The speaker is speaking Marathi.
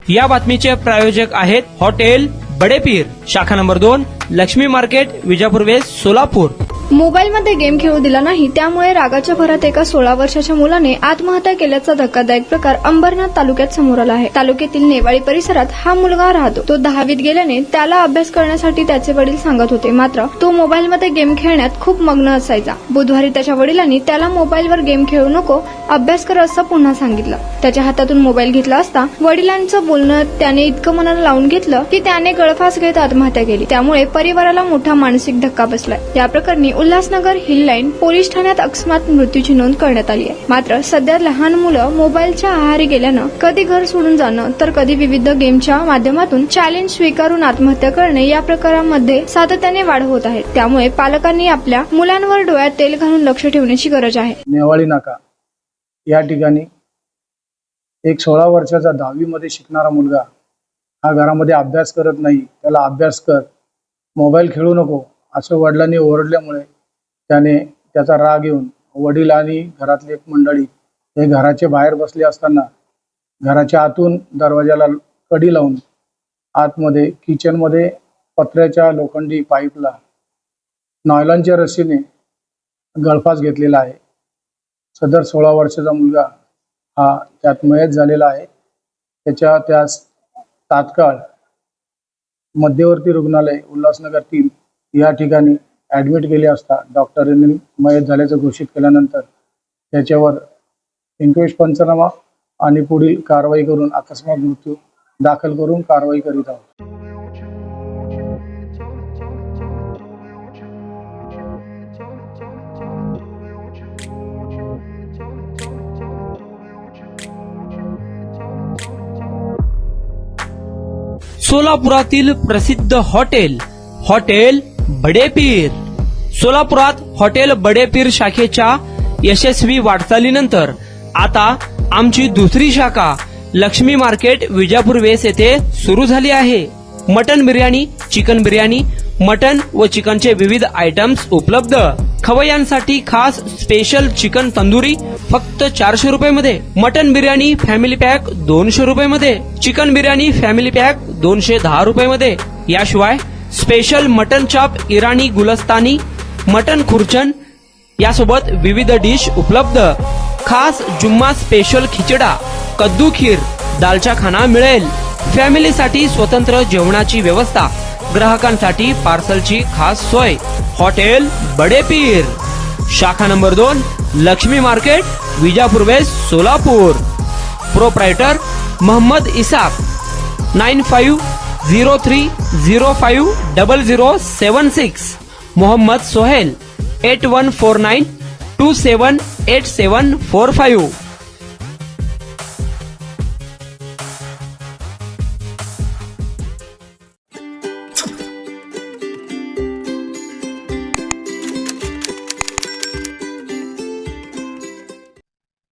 या बातमीचे प्रायोजक आहेत हॉटेल बडेपीर, शाखा number 2, Laxmi market, Vijapur west, Solapur. मोबाईलमध्ये गेम खेळू दिला नाही त्यामुळे रागाच्या भरात एका 16 वर्षाच्या मुलाने आत्महत्या केल्याचा धक्कादायक प्रकार अंबरनाथ तालुक्यात समोर आला आहे. तालुक्यातील नेवाळी परिसरात हा मुलगा राहतो. तो 10वीत गेल्याने त्याला अभ्यास करण्यासाठी त्याचे वडील सांगत होते, मात्र तो मोबाईलमध्ये गेम खेळण्यात खूप मग्न असायचा. बुधवारी त्याच्या वडिलांनी त्याला मोबाईलवर गेम खेळू नको, अभ्यास कर असं पुन्हा सांगितलं. त्याच्या हातातून मोबाईल घेतला असता वडिलांचं बोलणं त्याने इतकं मनाला लावून घेतलं की त्याने गळफास घेत आत्महत्या केली. त्यामुळे परिवाराला मोठा मानसिक धक्का बसलाय. या प्रकरणी उल्हासनगर हिल लाईन पोलीस ठाण्यात अकस्मात मृत्यूची नोंद करण्यात आली आहे. मात्र सध्या लहान मुलं मोबाईलच्या आहारी गेल्यानं कधी घर सोडून जाणं तर कधी विविध गेमच्या माध्यमातून चॅलेंज स्वीकारून आत्महत्या करणे या प्रकारांमध्ये सातत्याने वाढ होत आहे. त्यामुळे पालकांनी आपल्या मुलांवर डोळ्यात तेल घालून लक्ष ठेवण्याची गरज आहे. नेवाळी नाका या ठिकाणी एक 16 वर्षाचा 10वी मध्ये शिकणारा मुलगा हा घरामध्ये अभ्यास करत नाही, त्याला अभ्यास कर, मोबाईल खेळू नको असं वडिलांनी ओरडल्यामुळे त्याने त्याचा राग येऊन वडील आणि घरातली एक मंडळी हे घराच्या बाहेर बसले असताना घराच्या आतून दरवाजाला कडी लावून आतमध्ये किचनमध्ये पत्र्याच्या लोखंडी पाईपला नायलॉनच्या रस्सीने गळफास घेतलेला आहे. सदर 16 वर्षाचा मुलगा हा त्यात मयत झालेला आहे. त्यास तात्काळ मध्यवर्ती रुग्णालय उल्हासनगर 3 या ठिकाणी ॲडमिट केले असता डॉक्टरांनी मयत झाल्याचं घोषित केल्यानंतर त्याच्यावर इन्क्वेस्ट पंचनामा आणि पुढील कारवाई करून अकस्मात मृत्यू दाखल करून कारवाई करीत आहोत. सोलापुरातील प्रसिद्ध हॉटेल बडेपीर. सोलापुरात हॉटेल बडेपीर शाखेच्या यशस्वी वाटचालीनंतर आता आमची दुसरी शाखा लक्ष्मी मार्केट, विजापूर वेस्ट येथे सुरू झाली आहे. Mutton biryani, chicken biryani, mutton व चिकनचे विविध आयटम्स उपलब्ध. खवय्यांसाठी खास स्पेशल चिकन तंदुरी फक्त 400 रुपये मध्ये. मटन बिर्याणी फॅमिली पॅक 200 रुपये मध्ये. चिकन बिर्याणी फॅमिली पॅक 210 रुपये मध्ये. याशिवाय स्पेशल मटन चाप, इराणी गुलस्तानी, मटन खुर्चन यासोबत विविध डिश उपलब्ध. खास जुम्मा स्पेशल खिचडा, कद्दू खीर, दालचा खाना मिळेल. फॅमिलीसाठी स्वतंत्र जेवणाची व्यवस्था, ग्राहकांसाठी पार्सलची खास सोय. हॉटेल बडेपीर, शाखा number 2, Laxmi market, Vijapur west, Solapur. Proprietor Mohammad Isaq. 9503050076. Mohammad Sohail. 8149278745.